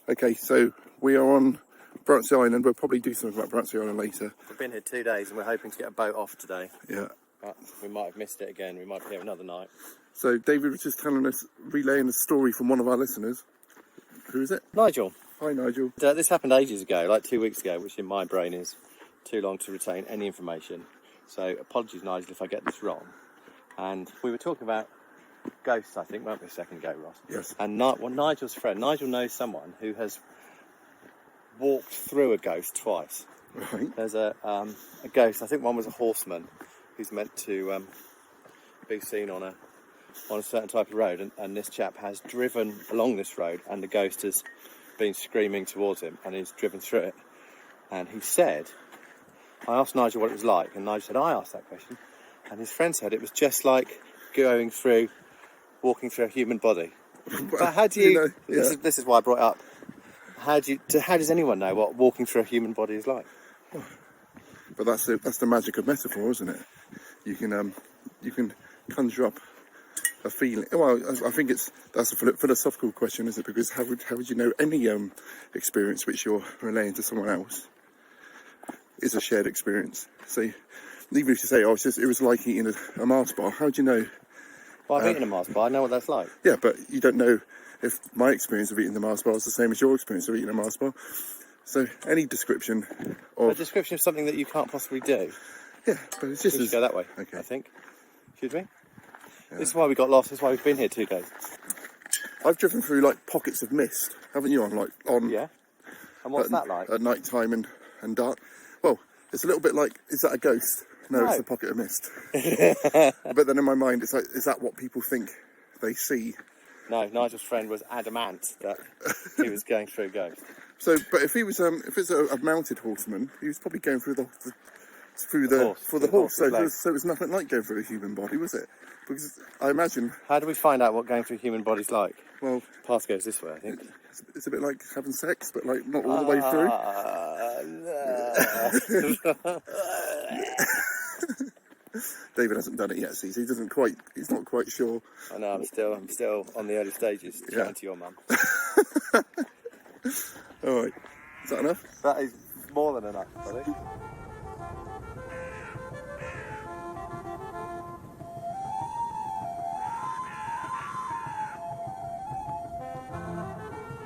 Okay, so we are on Brownsea Island. We'll probably do something about Brownsea Island later. We've been here 2 days and we're hoping to get a boat off today. Yeah. But we might have missed it again. We might be here another night. So David was just telling us, relaying a story from one of our listeners. Who is it? Nigel. Hi, Nigel. This happened ages ago, like 2 weeks ago, which in my brain is too long to retain any information. So apologies, Nigel, if I get this wrong. And we were talking about ghosts, I think, weren't we, a second ago, Ross? Yes. And Nigel's friend, Nigel knows someone who has walked through a ghost twice. Right. There's a ghost, I think one was a horseman who's meant to be seen on a certain type of road, and this chap has driven along this road and the ghost has been screaming towards him and he's driven through it. And he said, I asked Nigel what it was like, and Nigel said, I asked that question. And his friend said it was just like walking through a human body. But how do you, this is why I brought it up. How does anyone know what walking through a human body is like? But that's the magic of metaphor, isn't it? You can conjure up a feeling. Well, I think that's a philosophical question, isn't it? Because how would you know any experience which you're relaying to someone else is a shared experience? So even if you say, it was like eating a Mars bar, how do you know? Well, I've eaten a Mars bar, I know what that's like. Yeah, but you don't know if my experience of eating the Mars bar is the same as your experience of eating a Mars bar. So any description of... A description of something that you can't possibly do. Yeah, but it's just... We should go that way, okay. I think. Should we? Yeah. This is why we got lost, this is why we've been here 2 days. I've driven through, like, pockets of mist, haven't you, Yeah? And what's that like? At night time and dark. Well, it's a little bit like, is that a ghost? No, it's a pocket of mist. But then in my mind, it's like, is that what people think they see? No, Nigel's friend was adamant that he was going through a ghost. So, but if it's a mounted horseman, he was probably going through the horse. So it was nothing like going through a human body, was it? Because I imagine... How do we find out what going through a human body's like? Well... Path goes this way, I think. It's a bit like having sex, but like not all the way through. No. David hasn't done it yet, see, so he's not quite sure. I know, I'm still on the early stages, chatting to your mum. Alright, is that enough? That is more than enough, I think.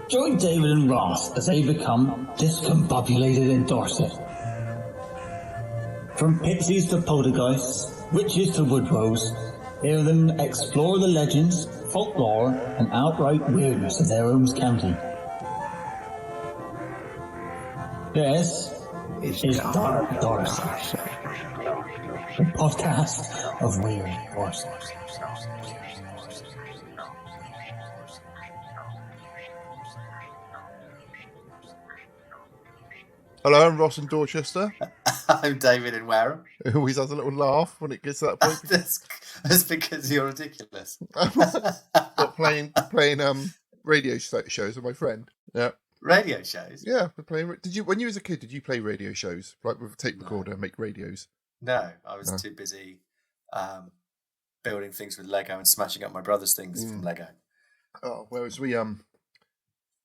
Join David and Ross as they become discombobulated in Dorset. From pixies to poltergeists, witches to woodrows, hear them explore the legends, folklore, and outright weirdness of their own county. This is Dark Dorset, the podcast of Weird Horses. Hello, I'm Ross in Dorchester. I'm David in Wareham. Who always has a little laugh when it gets to that point. That's because you're ridiculous. But playing radio shows with my friend. Yeah. Radio shows? Yeah, we're playing. When you was a kid, did you play radio shows? Like with a tape recorder and make radios? No, I was too busy building things with Lego and smashing up my brother's things from Lego. Oh, whereas we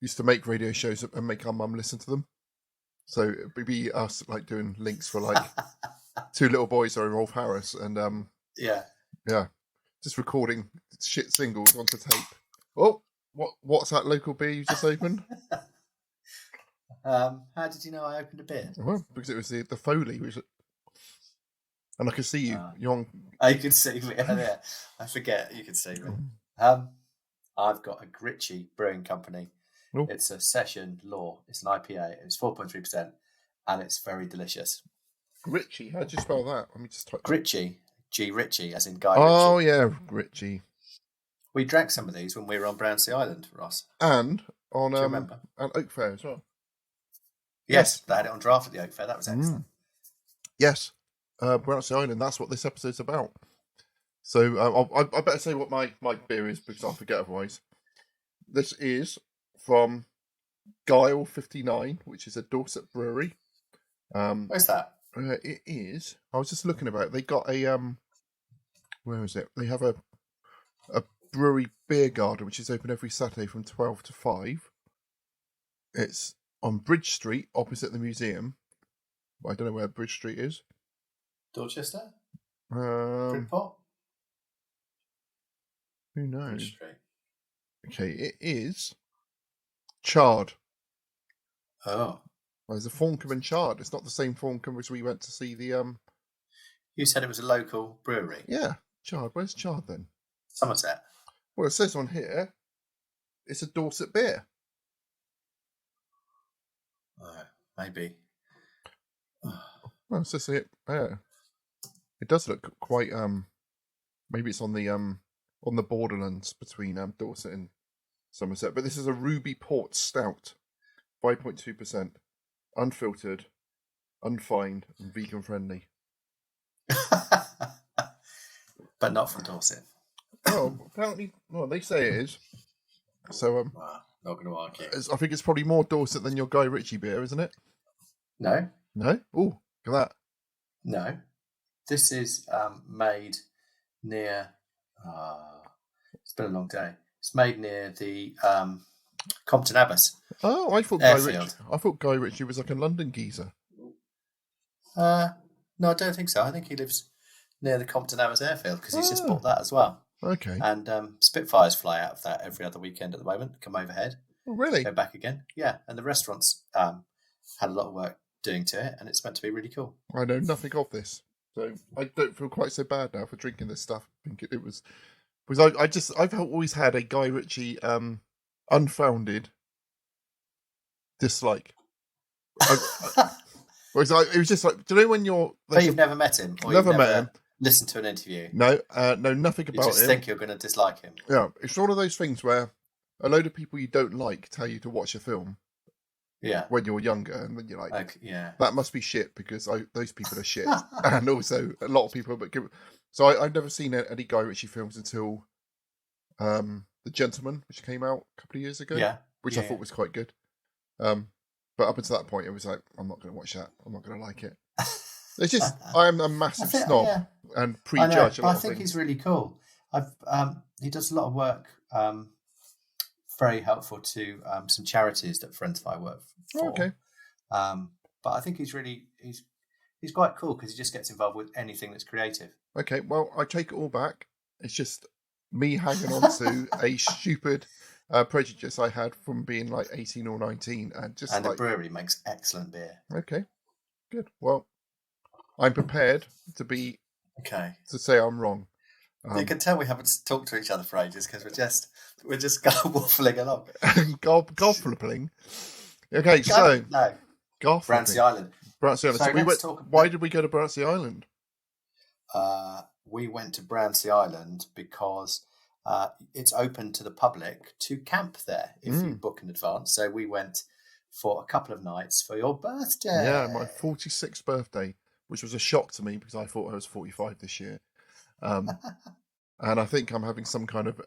used to make radio shows and make our mum listen to them. So it'd be us like doing links for like Two Little Boys or Rolf Harris and yeah, just recording shit singles onto tape. Oh, what's that local beer you just opened? How did you know I opened a beer? Well, because it was the Foley, and I could see you. You're on. Oh, you can see me. Yeah, I forget you can see me. I've got a Gritchy Brewing Company. Ooh. It's a Session Law. It's an IPA. It's 4.3%, and it's very delicious. Gritchy? How do you spell that? Let me just type. Gritchy, G Ritchie, as in Guy Oh Ritchie. yeah, Gritchy. We drank some of these when we were on Brownsea Island, Ross. And on do you remember? And Oak Fair as well. Yes, they had it on draft at the Oak Fair. That was excellent. Yes, Brownsea Island. That's what this episode's about. So I better say what my beer is because I'll forget otherwise. This is from Guile 59, which is a Dorset brewery. Where's that? It is. I was just looking about it. They got a where is it? They have a brewery beer garden which is open every Saturday from 12 to 5. It's on Bridge Street, opposite the museum. I don't know where Bridge Street is. Dorchester? Um, Bridport? who knows? Bridge Street. Okay, it is Chard. Oh. Well, there's a Thorncombe and Chard. It's not the same Thorncombe as we went to see the You said it was a local brewery. Yeah, Chard. Where's Chard then? Somerset. Well, it says on here, it's a Dorset beer. Oh, maybe. Well, it says it. Yeah, it does look quite. Maybe it's on the borderlands between Dorset and Somerset. But this is a Ruby Port Stout, 5.2%, unfiltered, unfined, and vegan friendly. But not from Dorset. Oh, apparently, well, they say it is. So, Wow, not going to argue. I think it's probably more Dorset than your Guy Ritchie beer, isn't it? No, No? Oh, look at that. no. This is made near. It's been a long day. It's made near the Compton Abbas. Oh, I thought Guy Ritchie was like a London geezer. No, I don't think so. I think he lives near the Compton Abbas airfield because he's just bought that as well. Okay. And Spitfires fly out of that every other weekend at the moment. Come overhead. Oh, really? Go back again. Yeah, and the restaurants had a lot of work doing to it, and it's meant to be really cool. I know nothing of this, so I don't feel quite so bad now for drinking this stuff. I think it was because I've always had a Guy Ritchie unfounded dislike. It was just like, do you know when you're? But you've never met him, or Never you've met him. Listened to an interview. No, nothing You about just him. think you're going to dislike him. Yeah, it's one of those things where a load of people you don't like tell you to watch a film. Yeah. When you're younger, and then you're like, Okay, yeah. that must be shit because those people are shit, and also a lot of people. So I've never seen any Guy Ritchie films until The Gentleman, which came out a couple of years ago. Yeah. Which I thought was quite good. But up until that point, it was like, I'm not going to watch that. I'm not going to like it. It's just I am a massive snob and prejudge. I think he's really cool. He does a lot of work. Very helpful to some charities that friends of mine work for. Okay. But I think he's quite cool because he just gets involved with anything that's creative. Okay, well, I take it all back. It's just me hanging on to a stupid prejudice I had from being like 18 or 19. And the brewery makes excellent beer. Okay, good. Well, I'm prepared to say I'm wrong. You can tell we haven't talked to each other for ages because we're just waffling along. Goffling. Okay, so Brownsea Island. Brownsea Island. So why did we go to Brownsea Island? We went to Brownsea Island because it's open to the public to camp there if you book in advance. So we went for a couple of nights for your birthday. Yeah, my 46th birthday, which was a shock to me because I thought I was 45 this year. And I think I'm having some kind of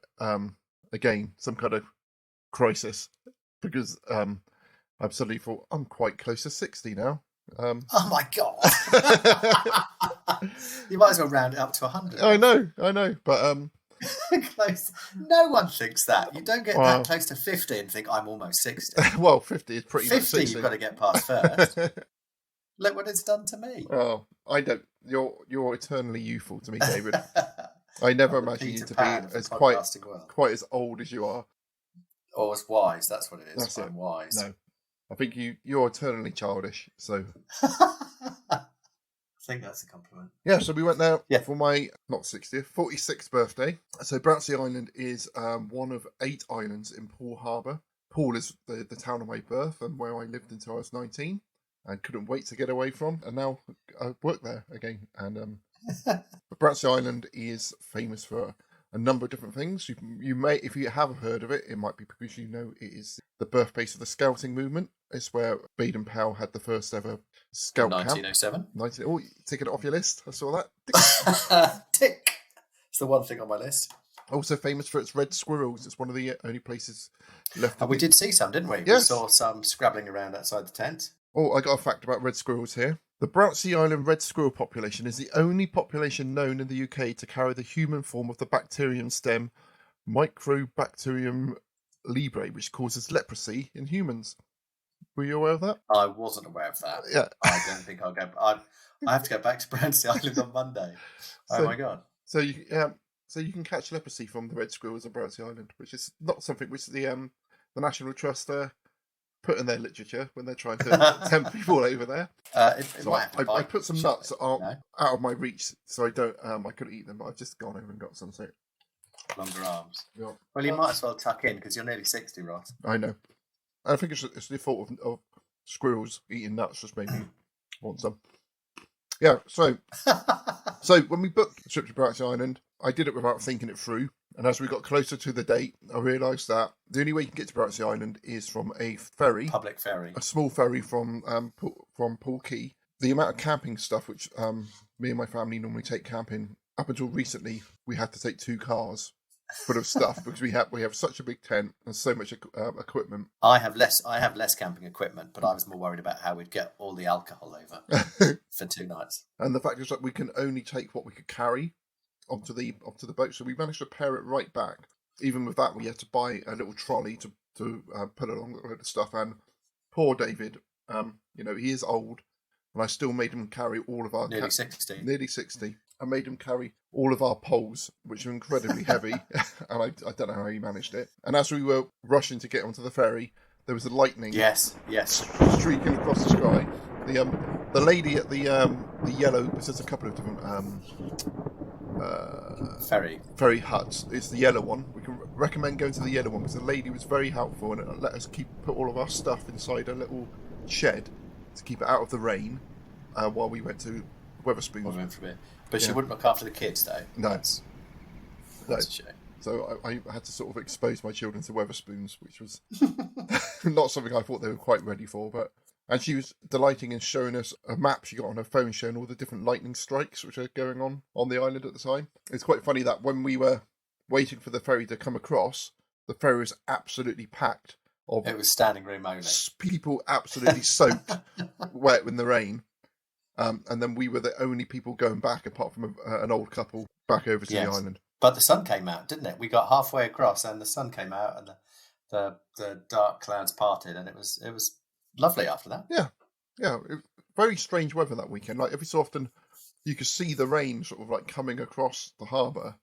crisis because I've suddenly thought I'm quite close to 60 now. Oh my God. You might as well round it up to 100. I know, but close. No one thinks that. You don't get that close to 50 and think I'm almost 60. Well, 50 is pretty much 50 60. You've got to get past first. Look what it's done to me. Oh, I don't. You're eternally youthful to me, David. I never imagined you to be as quite as old as you are. Or as wise, that's what it is. That's I'm wise. No. I think you're eternally childish, so I think that's a compliment. Yeah, so we went there for my not 60th, 46th birthday. So Brownsea Island is one of 8 islands in Poole Harbour. Poole is the town of my birth and where I lived until I was 19 and couldn't wait to get away from, and now I work there again. And Brownsea Island is famous for a number of different things. You may, if you haven't heard of it, it might be because you know it is the birthplace of the Scouting movement. It's where Baden-Powell had the first ever Scout 1907. camp. Oh, tick it off your list. I saw that. Tick. It's the one thing on my list. Also famous for its red squirrels. It's one of the only places left. And we did see some, didn't we? Yes. We saw some scrabbling around outside the tent. Oh, I got a fact about red squirrels here. The Brownsea Island red squirrel population is the only population known in the UK to carry the human form of the bacterium stem Microbacterium libre, which causes leprosy in humans. Were you aware of that? I wasn't aware of that. Yeah. I don't think I'll go. I have to go back to Brownsea Island on Monday. Oh my god! So you can catch leprosy from the red squirrels on Brownsea Island, which is not something which the National Trust put in their literature when they're trying to tempt people over there. So I put some nuts that are out of my reach, so I don't I could eat them, but I've just gone over and got some. So longer arms. Yeah. Well, you might as well tuck in because you're nearly 60, Ross. I know. I think it's the fault of squirrels eating nuts just made me want some. Yeah, so when we booked the trip to Brownsea Island, I did it without thinking it through. And as we got closer to the date, I realised that the only way you can get to Brownsea Island is from a ferry. Public ferry. A small ferry from Poole Quay. The amount of camping stuff, which me and my family normally take camping, up until recently, we had to take 2 cars full of stuff because we have such a big tent and so much equipment. I have less camping equipment, but I was more worried about how we'd get all the alcohol over for 2 nights. And the fact is that we can only take what we could carry onto the boat, so we managed to pare it right back. Even with that, we had to buy a little trolley to put along a load of stuff. And poor David, he is old, and I still made him carry all of our nearly 60. Nearly 60. I made him carry all of our poles, which are incredibly heavy, and I don't know how he managed it. And as we were rushing to get onto the ferry, there was a lightning. Yes. Streaking across the sky. The lady at the yellow. There's a couple of different ferry huts. It's the yellow one. We can recommend going to the yellow one because the lady was very helpful and it let us put all of our stuff inside a little shed to keep it out of the rain while we went to Wetherspoons. But she wouldn't look after the kids, though. No. That's a shame. So I had to sort of expose my children to Wetherspoons, which was not something I thought they were quite ready for. And she was delighting in showing us a map she got on her phone showing all the different lightning strikes which are going on the island at the time. It's quite funny that when we were waiting for the ferry to come across, the ferry was absolutely packed. It was standing room only. People absolutely soaked wet in the rain. And then we were the only people going back, apart from an old couple, back over to the island. But the sun came out, didn't it? We got halfway across, and the sun came out, and the dark clouds parted, and it was lovely after that. Yeah. Very strange weather that weekend. Like every so often, you could see the rain sort of like coming across the harbour,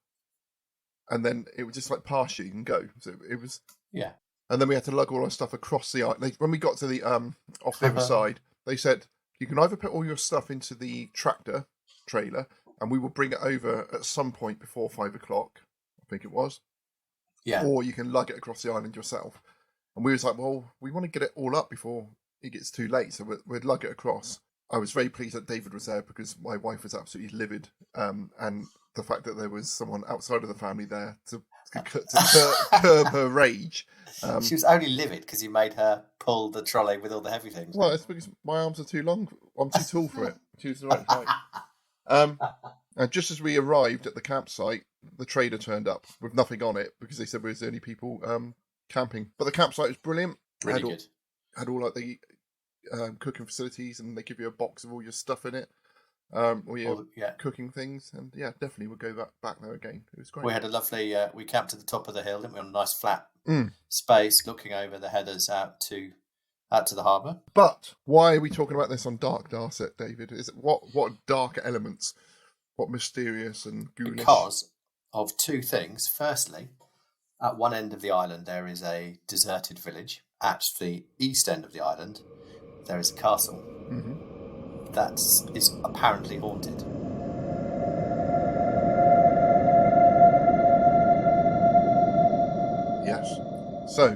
and then it would just like pass you and go. So it was. Yeah. And then we had to lug all our stuff across the island. When we got to the off the other side, they said, you can either put all your stuff into the tractor trailer and we will bring it over at some point before 5 o'clock, I think it was. Yeah. Or you can lug it across the island yourself. And we was like, well, we want to get it all up before it gets too late, so we'd lug it across. I was very pleased that David was there because my wife was absolutely livid. And the fact that there was someone outside of the family there to curb her rage. She was only livid because you made her pull the trolley with all the heavy things. Well, it's because my arms are too long. I'm too tall for it. She was the right height. And just as we arrived at the campsite, the trader turned up with nothing on it because they said we were the only people camping. But the campsite was brilliant. Really good. Had all like the cooking facilities, and they give you a box of all your stuff in it. All your cooking things, and definitely would go back there again. It was great. We had a lovely. We camped at the top of the hill, didn't we? On a nice flat space, looking over the headers out to the harbour. But why are we talking about this on Dark Darset, David? Is it what dark elements? What mysterious and ghoulish? Because of two things. Firstly, at one end of the island there is a deserted village. At the east end of the island, there is a castle. Mm-hmm. That is apparently haunted. Yes. So,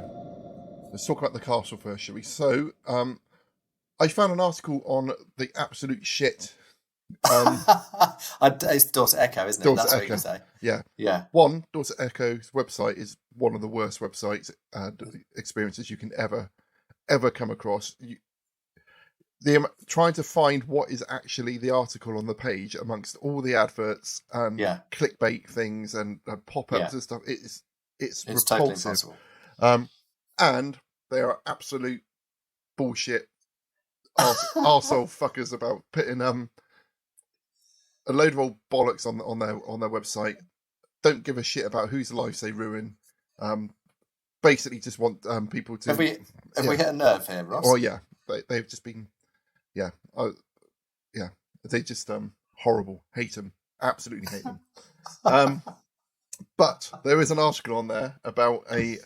let's talk about the castle first, shall we? So, I found an article on the absolute shit. It's Dorset Echo, isn't it? Dorset That's Echo. what you say. Yeah. One, Dorset Echo's website is one of the worst websites experiences you can ever come across. Trying to find what is actually the article on the page amongst all the adverts and clickbait things and pop-ups and stuff. It's repulsive. Totally impossible. And they are absolute bullshit arsehole fuckers about putting a load of old bollocks on their website. Don't give a shit about whose lives they ruin. basically just want people to. Have we hit a nerve here, Ross? Oh yeah, they've just been, yeah, they just horrible. Hate them, absolutely hate them. But there is an article on there about a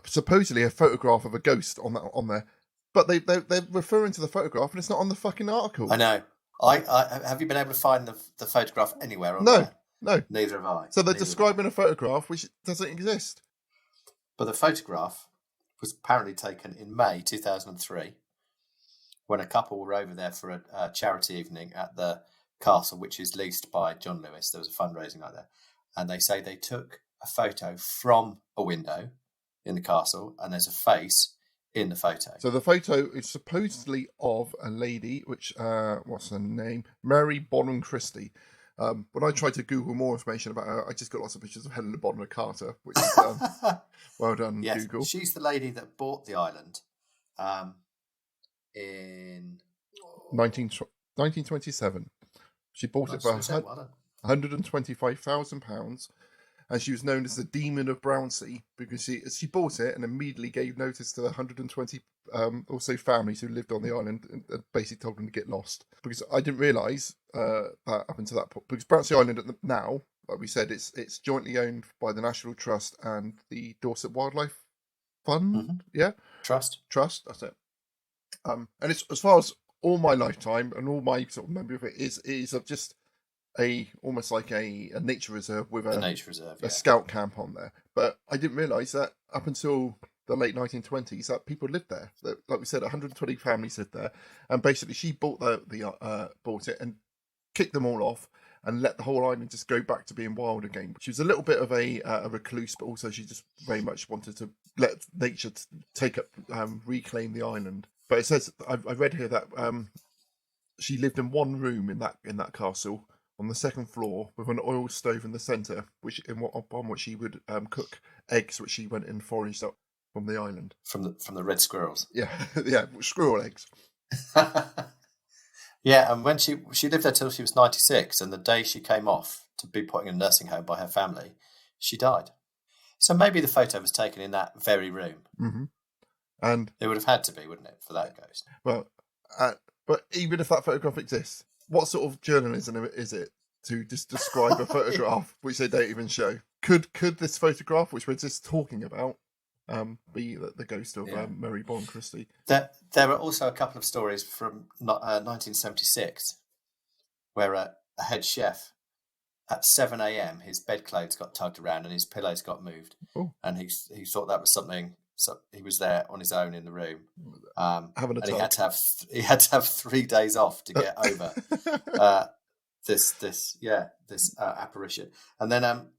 supposedly a photograph of a ghost on there, but they're referring to the photograph and it's not on the fucking article. I know. I have you been able to find the photograph anywhere on No, there? no. Neither have I. So they're describing a photograph which doesn't exist. But the photograph was apparently taken in May 2003 when a couple were over there for a charity evening at the castle, which is leased by John Lewis. There was a fundraising night there. And they say they took a photo from a window in the castle and there's a face in the photo. So the photo is supposedly of a lady, which, what's her name? Mary Bonham-Christie. When I tried to Google more information about her, I just got lots of pictures of Helena Bonham Carter, which is well done, Yes, Google. she's the lady that bought the island in 1927. She bought it for £125,000, and she was known as the Demon of Brownsea because she bought it and immediately gave notice to the 120 or so families who lived on the island and basically told them to get lost. Because I didn't realise that up until that point, because Brownsea Island now, like we said, it's jointly owned by the National Trust and the Dorset Wildlife Fund. Mm-hmm. Yeah, Trust. That's it. And it's, as far as all my lifetime and all my sort of memory of it is just almost like a nature reserve with a nature reserve, a scout camp on there. But I didn't realise that up until the late 1920s that people lived there. That, like we said, 120 families lived there, and basically she bought bought it and kicked them all off and let the whole island just go back to being wild again. She was a little bit of a recluse, but also she just very much wanted to let nature take up, reclaim the island. But it says I read here that she lived in one room in that castle on the second floor with an oil stove in the centre, upon which she would cook eggs, which she went and foraged up from the island. From the red squirrels. Yeah, yeah, squirrel eggs. Yeah, and when she lived there till she was 96, and the day she came off to be put in a nursing home by her family, she died. So maybe the photo was taken in that very room. Mm-hmm. And it would have had to be, wouldn't it, for that ghost? Well, but even if that photograph exists, what sort of journalism is it to just describe a photograph which they don't even show? Could this photograph, which we're just talking about, be the ghost of Mary Bonham-Christie? There are also a couple of stories from 1976 where a head chef at 7 a.m. his bedclothes got tugged around and his pillows got moved. Oh. And he thought that was something. So he was there on his own in the room, having a and tug. he had to have 3 days off to get over this apparition. And then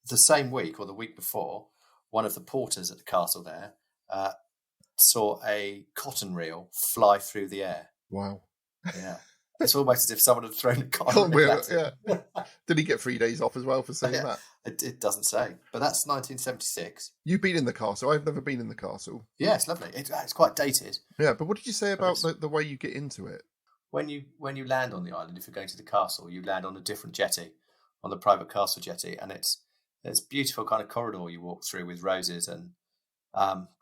the same week or the week before, one of the porters at the castle there saw a cotton reel fly through the air. Wow! Yeah, it's almost as if someone had thrown a cotton reel at him. Yeah. Did he get 3 days off as well for saying that? It doesn't say, but that's 1976. You've been in the castle. I've never been in the castle. Yeah, it's lovely. It's quite dated. Yeah, but what did you say about the way you get into it? When you land on the island, if you're going to the castle, you land on a different jetty, on the private castle jetty, and it's beautiful kind of corridor you walk through with roses and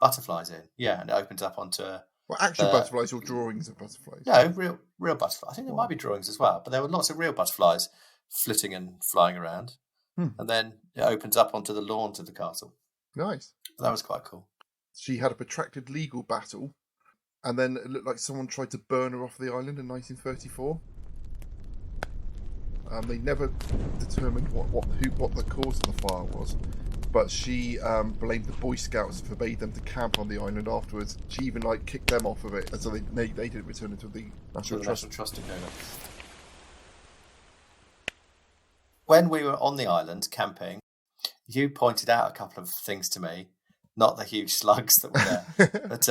butterflies in. Yeah, and it opens up onto. Well, actual butterflies or drawings of butterflies? No, real butterflies. I think there might be drawings as well, but there were lots of real butterflies flitting and flying around. And then it opens up onto the lawns of the castle. Nice. That was quite cool. She had a protracted legal battle, and then it looked like someone tried to burn her off the island in 1934. They never determined what the cause of the fire was, but she blamed the Boy Scouts and forbade them to camp on the island afterwards. She even kicked them off of it, and so they didn't return until the National Trust took over. When we were on the island camping, you pointed out a couple of things to me, not the huge slugs that were there, but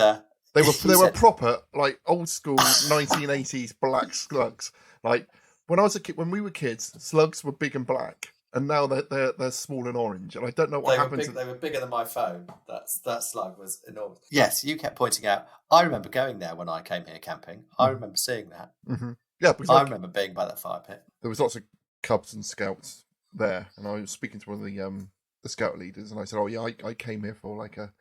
they were proper old school 1980s black slugs. When I was a kid, when we were kids, slugs were big and black, and now they're small and orange. And I don't know what happened. They were bigger than my phone. That slug was enormous. Yes, you kept pointing out. I remember going there when I came here camping. I remember seeing that. Mm-hmm. Yeah, because I remember being by that fire pit. There was lots of cubs and scouts there, and I was speaking to one of the the scout leaders, and I said, "Oh yeah, I came here for like a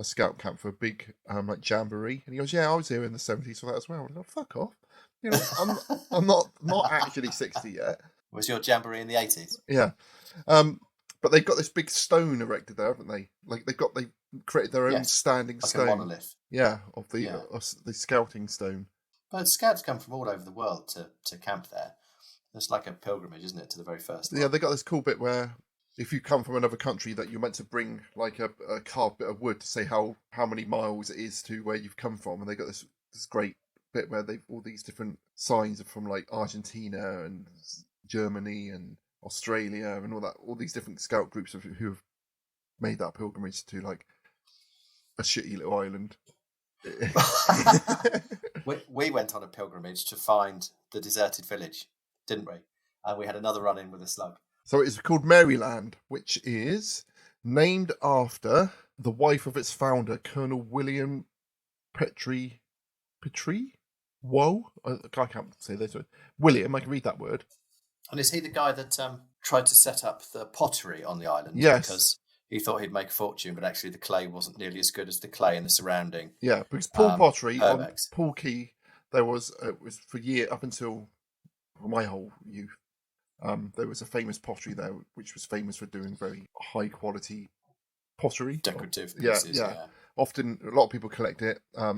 scout camp for a big like jamboree," and he goes, "Yeah, I was here in the '70s for that as well." I was like, "Fuck off." You know, I'm not actually 60 yet. Was your jamboree in the 80s? Yeah. But they've got this big stone erected there, haven't they? Like they created their own standing like stone. a monolith. Yeah, of the scouting stone. But scouts come from all over the world to camp there. It's like a pilgrimage, isn't it, to the very first one? Yeah, they got this cool bit where if you come from another country that you're meant to bring like a carved bit of wood to say how many miles it is to where you've come from, and they got this great bit where they've all these different signs from like Argentina and Germany and Australia and all these different scout groups who have made that pilgrimage to like a shitty little island. We went on a pilgrimage to find the deserted village, didn't we? And we had another run-in with a slug. So it's called Maryland, which is named after the wife of its founder, Colonel William Petrie? Whoa? I can't say this word. William, I can read that word. And is he the guy that tried to set up the pottery on the island? Yes. Because he thought he'd make a fortune, but actually the clay wasn't nearly as good as the clay in the surrounding. Yeah, because Paul Pottery on Herbex. Paul Key, there was for years up until my whole youth. There was a famous pottery there, which was famous for doing very high quality pottery, Decorative pieces. Yeah. Often, a lot of people collect it. I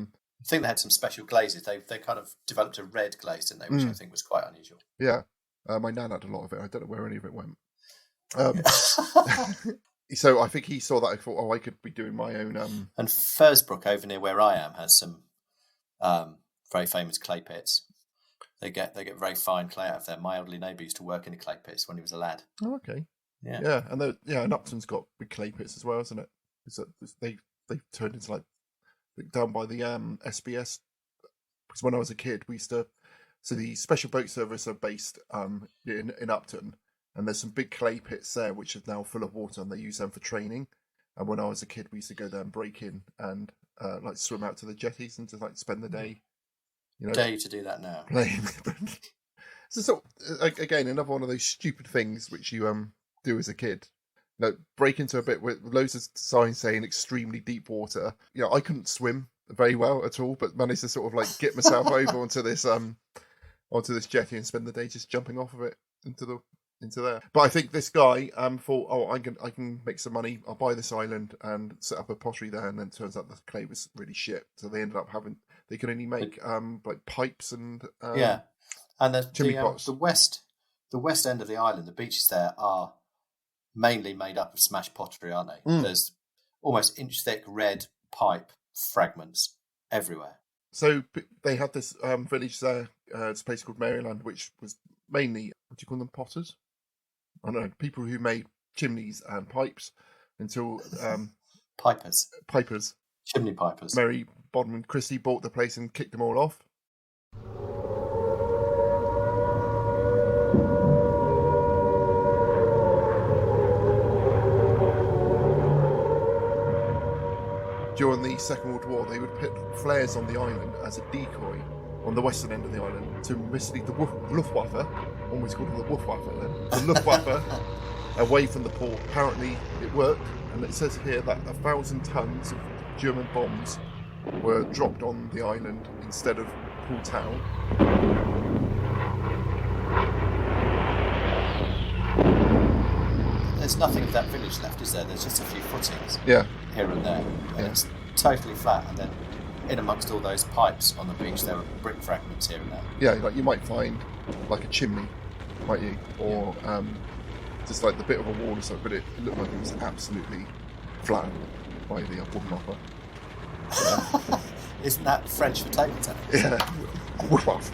think they had some special glazes. They kind of developed a red glaze, didn't they? Which I think was quite unusual. Yeah, my nan had a lot of it. I don't know where any of it went. So I think he saw that. I thought, oh, I could be doing my own. And Fursbrook, over near where I am, has some very famous clay pits. They get very fine clay out of there. My elderly neighbour used to work in the clay pits when he was a lad. Oh, okay. Yeah, and Upton's got big clay pits as well, isn't it? They've turned into like down by the SBS. Because when I was a kid, we used to. So the Special Boat Service are based in Upton, and there's some big clay pits there which are now full of water, and they use them for training. And when I was a kid, we used to go there and break in and like swim out to the jetties and just like spend the day. You know, dare you to do that now? Playing. So again, another one of those stupid things which you do as a kid. You know, break into a bit with loads of signs saying extremely deep water. You know, I couldn't swim very well at all, but managed to sort of like get myself over onto this jetty and spend the day just jumping off of it into there. But I think this guy thought, oh, I can make some money. I'll buy this island and set up a pottery there. And then it turns out the clay was really shit, so they ended up they could only make like pipes and and chimney pots. The west end of the island, the beaches there are mainly made up of smashed pottery, aren't they? There's almost inch thick red pipe fragments everywhere. So they had this village there, it's a place called Maryland, which was mainly, what do you call them, potters? I don't know, people who made chimneys and pipes until... Pipers. Chimney pipers. Mary Bonham-Christie bought the place and kicked them all off. During the Second World War, they would put flares on the island as a decoy on the western end of the island to mislead the Luftwaffe, almost called the Luftwaffe then, the Luftwaffe away from the port. Apparently it worked, and it says here that 1,000 tons of German bombs were dropped on the island instead of Poole Town. There's nothing of that village left, is there? There's just a few footings Yeah. here and there. And it's totally flat. And then in amongst all those pipes on the beach, there are brick fragments here and there. Yeah, like you might find like a chimney, might you? Or just like the bit of a wall or something, but it looked like it was absolutely flat by the Luftwaffe. Isn't that French for table tennis? Yeah. Luftwaffe.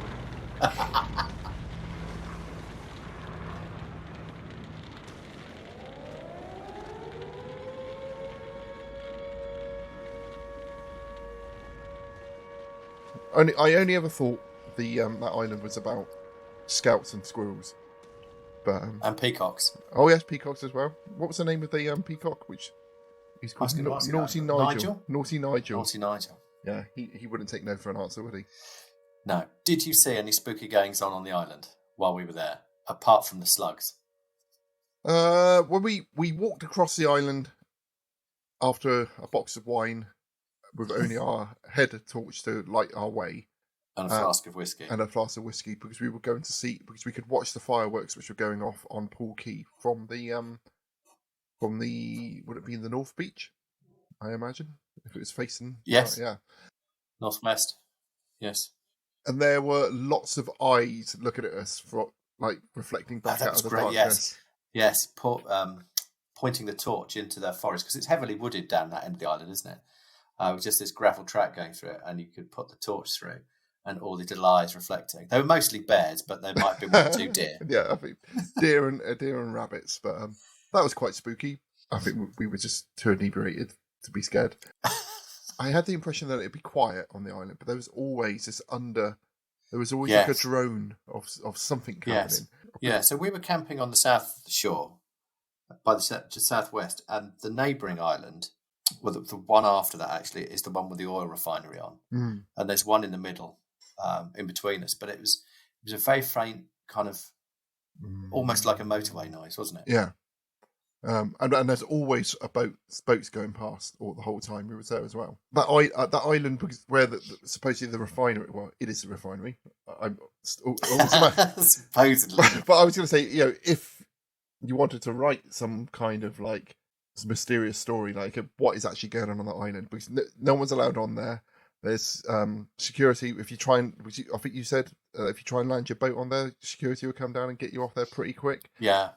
I only ever thought that island was about scouts and squirrels, but and peacocks. Oh yes, peacocks as well. What was the name of the peacock? Which he's called Naughty Nigel. Naughty Nigel. Naughty Nigel. Yeah, he wouldn't take no for an answer, would he? No. Did you see any spooky goings on the island while we were there, apart from the slugs? When we walked across the island after a box of wine with only our head torch to light our way. And a flask of whiskey. And a flask of whiskey, because we were going to see, because we could watch the fireworks which were going off on Poole Quay from the would it be in the North Beach? I imagine, if it was facing. Yes. Yeah. Northwest. Yes. And there were lots of eyes looking at us, for like reflecting back out of the darkness. Yes. Pointing the torch into the forest, because it's heavily wooded down that end of the island, isn't it? With just this gravel track going through it, and you could put the torch through, and all the little eyes reflecting. They were mostly bears, but there might be one or two deer. Yeah, I think deer and rabbits, but that was quite spooky. I think we were just too inebriated to be scared. I had the impression that it'd be quiet on the island, but there was always like a drone of something coming in. Yeah, so we were camping on the south shore, by the southwest, and the neighbouring island, well, the one after that actually is the one with the oil refinery on, and there's one in the middle, in between us. But it was a very faint kind of, almost like a motorway noise, wasn't it? Yeah. And there's always boats going past all the whole time we were there as well. That island, because where supposedly the refinery, well, it is a refinery. Supposedly. But I was going to say, if you wanted to write some kind of like mysterious story, like what is actually going on that island, because no one's allowed on there. There's security. If you try and, I think you said, if you try and land your boat on there, security will come down and get you off there pretty quick. Yeah.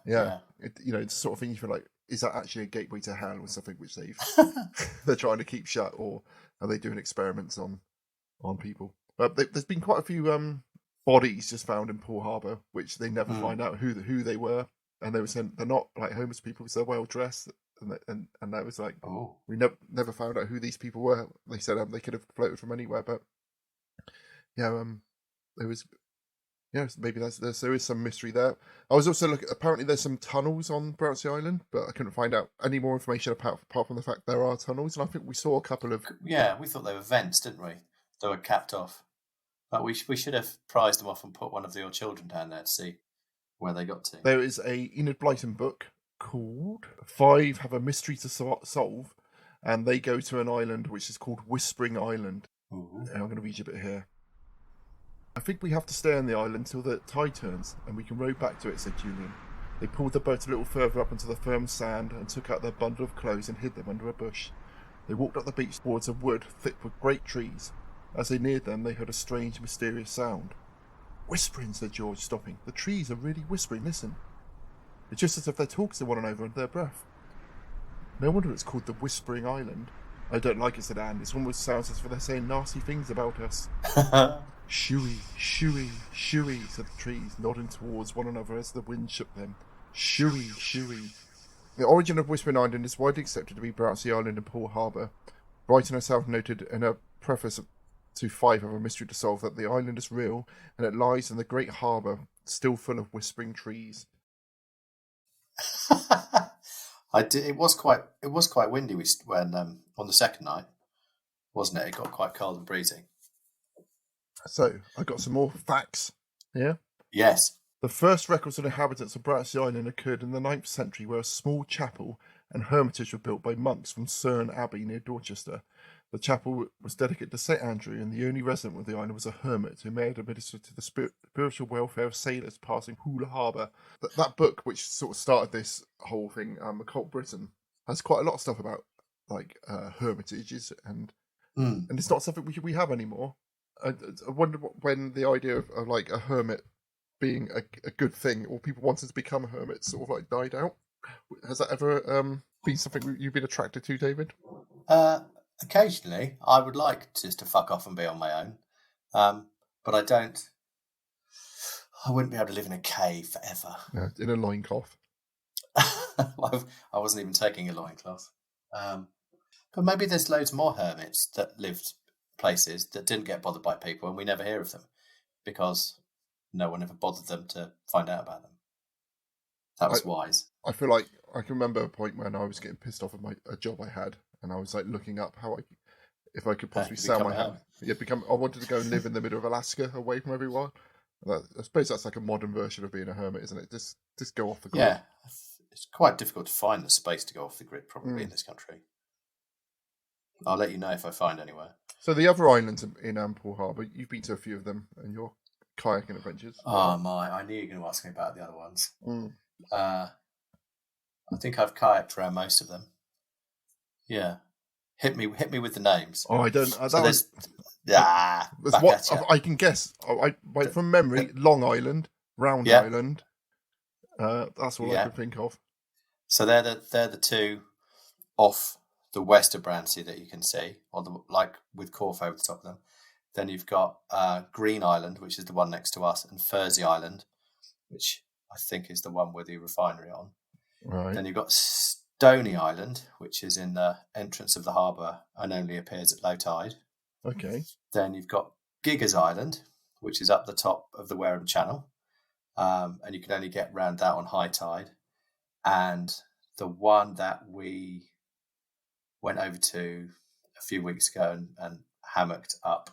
It's the sort of thing you feel like, is that actually a gateway to hell or something which they're trying to keep shut, or are they doing experiments on people? But there's been quite a few bodies just found in Poole Harbour, which they never find out who they were, and they were saying they're not like homeless people because they're well dressed. And that was like, we never found out who these people were. They said they could have floated from anywhere, but there was, maybe there is some mystery there. I was also looking. Apparently, there's some tunnels on Brownsea Island, but I couldn't find out any more information apart from the fact there are tunnels. And I think we saw a couple of. Yeah, we thought they were vents, didn't we? They were capped off, but we should have prized them off and put one of your children down there to see where they got to. There is a Enid Blyton book called 5 Have a Mystery to Solve, and they go to an island which is called Whispering Island. And I'm going to read you a bit here. I think we have to stay on the island till the tide turns, and we can row back to it, said Julian. They pulled the boat a little further up onto the firm sand and took out their bundle of clothes and hid them under a bush. They walked up the beach towards a wood thick with great trees. As they neared them, they heard a strange, mysterious sound. Whispering, said George, stopping. The trees are really whispering, listen. It's just as if they're talking to one another under their breath. No wonder it's called the Whispering Island. I don't like it, said Anne. It almost sounds as if they're saying nasty things about us. Shooey, shooey, shooey, said the trees, nodding towards one another as the wind shook them. Shooey, shooey. The origin of Whispering Island is widely accepted to be Brownsea Island in Poole Harbour. Brighton herself noted in a preface to 5 Have a Mystery to Solve that the island is real and it lies in the great harbour, still full of whispering trees. It was quite windy when on the second night, wasn't it? It got quite cold and breezy. So I got some more facts here. Yes. The first records of inhabitants of Brownsea Island occurred in the 9th century, where a small chapel and hermitage were built by monks from Cerne Abbey near Dorchester. The chapel was dedicated to St Andrew, and the only resident of the island was a hermit who may have administered to the spiritual welfare of sailors passing Poole Harbour. That book, which sort of started this whole thing, Occult Britain, has quite a lot of stuff about like hermitages, and it's not something we have anymore. I wonder when the idea of like a hermit being a good thing, or people wanting to become hermits, sort of like died out. Has that ever been something you've been attracted to, David? Occasionally, I would like just to fuck off and be on my own, but I don't. I wouldn't be able to live in a cave forever. Yeah, in a loincloth. I wasn't even taking a loincloth. But maybe there's loads more hermits that lived places that didn't get bothered by people, and we never hear of them because no one ever bothered them to find out about them. That was wise. I feel like I can remember a point when I was getting pissed off at a job I had, and I was like looking up if I could possibly sell my house. Yeah, I wanted to go and live in the middle of Alaska, away from everyone. I suppose that's like a modern version of being a hermit, isn't it? Just go off the grid. Yeah, it's quite difficult to find the space to go off the grid, probably, in this country. I'll let you know if I find anywhere. So the other islands in Poole Harbour, you've been to a few of them in your kayaking adventures. Oh my! I knew you were going to ask me about the other ones. Mm. I think I've kayaked around most of them. Yeah, hit me with the names. Oh, I don't. So there's I can guess. From memory, Long Island, Round Island. That's all I can think of. So they're the two off the west of Brownsea that you can see, like with Corfu over the top of them. Then you've got Green Island, which is the one next to us, and Fursey Island, which I think is the one with the refinery on. Right. Then you've got Stony Island, which is in the entrance of the harbour and only appears at low tide. Okay. Then you've got Giggers Island, which is up the top of the Wareham Channel, and you can only get round that on high tide. And the one that we went over to a few weeks ago and hammocked up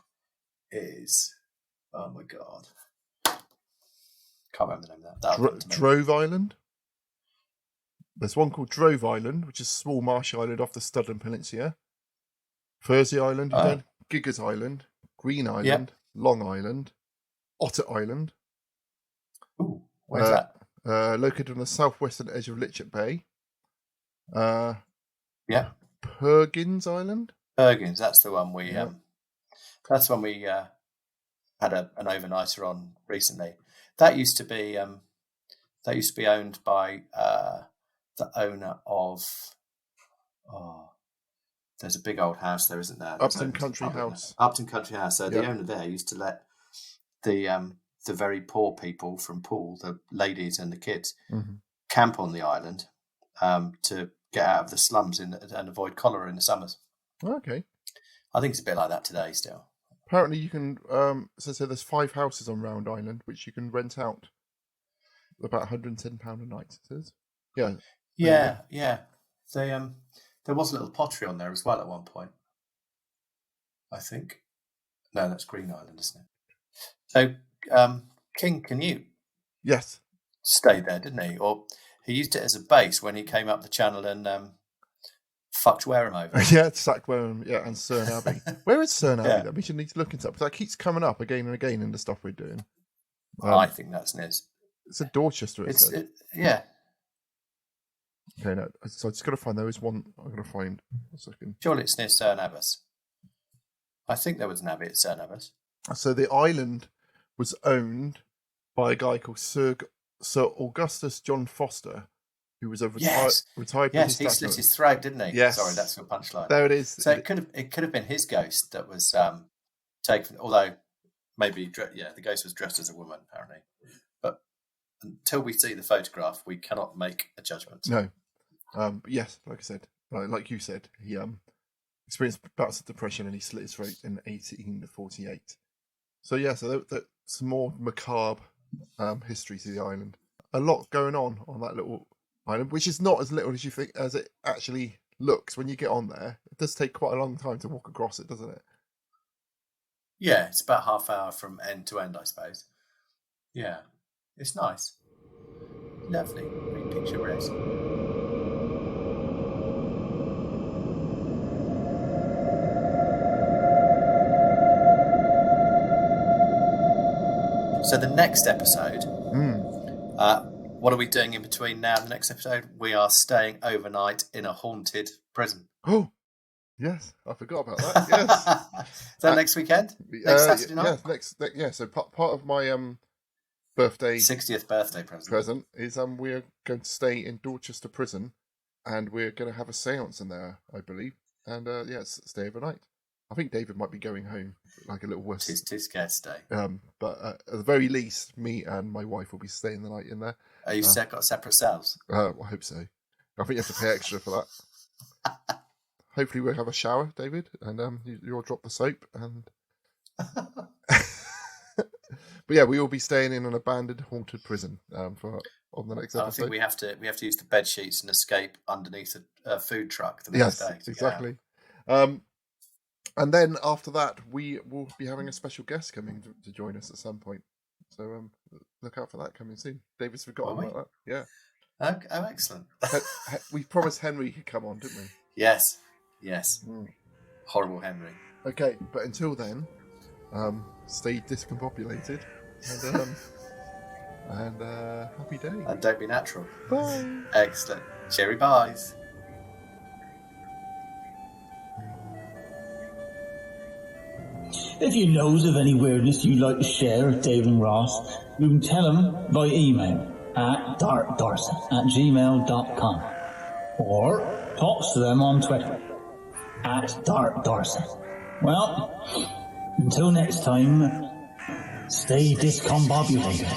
is, oh my God, can't remember the name of that. Drove Island. There's one called Drove Island, which is a small marsh island off the Studland Peninsula. Fursey Island, Giggers Island, Green Island, Long Island, Otter Island. Ooh, where's that? Located on the southwestern edge of Litchett Bay. Perkins Island. Perkins, that's the one we. That's the one we had an overnighter on recently. That used to be owned by the owner of. Oh, there's a big old house there, isn't there? Upton Country House. Upton Country House. So the owner there used to let the very poor people from Poole, the ladies and the kids, camp on the island to get out of the slums and avoid cholera in the summers. Okay. I think it's a bit like that today still. Apparently you can, so there's 5 houses on Round Island, which you can rent out. About £110 a night, it says. Yeah. Yeah. There was a little pottery on there as well at one point, I think. No, that's Green Island, isn't it? So King Canute stayed there, didn't he? Or he used it as a base when he came up the channel and fucked Wareham over. Sacked Wareham, and Cerne Abbey. Where is Cerne Abbey? We should need to look into that, because that keeps coming up again and again in the stuff we're doing. I think that's Niz. It's a Dorchester, yeah. Okay, no, so I just got to find, there is one I'm going to find. A second. Surely it's near Cerne Abbas. I think there was an abbey at Cerne Abbas. So the island was owned by a guy called Sir Augustus John Foster, who was a retired. Yes, he slit his throat, didn't he? Yes. Sorry, that's your punchline. There it is. So it could have been his ghost that was taken. Although maybe the ghost was dressed as a woman apparently. But until we see the photograph, we cannot make a judgment. No. But yes, like I said, like you said, he experienced bouts of depression and he slit his throat in 1848. So there's some more macabre history to the island. A lot going on that little island, which is not as little as you think as it actually looks when you get on there. It does take quite a long time to walk across it, doesn't it? Yeah, it's about half hour from end to end, I suppose. Yeah, it's nice. Lovely. Very picturesque. So the next episode, what are we doing in between now and the next episode? We are staying overnight in a haunted prison. Oh, yes, I forgot about that. Yes. Is that next weekend? Next Saturday night? Yeah, so part of my birthday 60th birthday present is we're going to stay in Dorchester Prison, and we're going to have a séance in there, I believe, and stay overnight. I think David might be going home, like a little worse. Too scared to stay. But at the very least, me and my wife will be staying the night in there. Are you got separate cells? I hope so. I think you have to pay extra for that. Hopefully we'll have a shower, David, and you'll drop the soap. And but yeah, we will be staying in an abandoned, haunted prison on the next episode. I think we have to use the bed sheets and escape underneath a food truck the yes, next day. Exactly. And then after that, we will be having a special guest coming to join us at some point. So look out for that coming soon. David's forgotten about that. Yeah. Oh, excellent. We promised Henry could come on, didn't we? Yes. Mm. Horrible Henry. Okay, but until then, stay discombobulated and happy day. And don't be natural. Bye. Excellent. Cheery byes. If you knows of any weirdness you'd like to share with Dave and Ross, you can tell them by email at darkdorset@gmail.com or talk to them on Twitter at darkdorset. Well, until next time, stay discombobulated.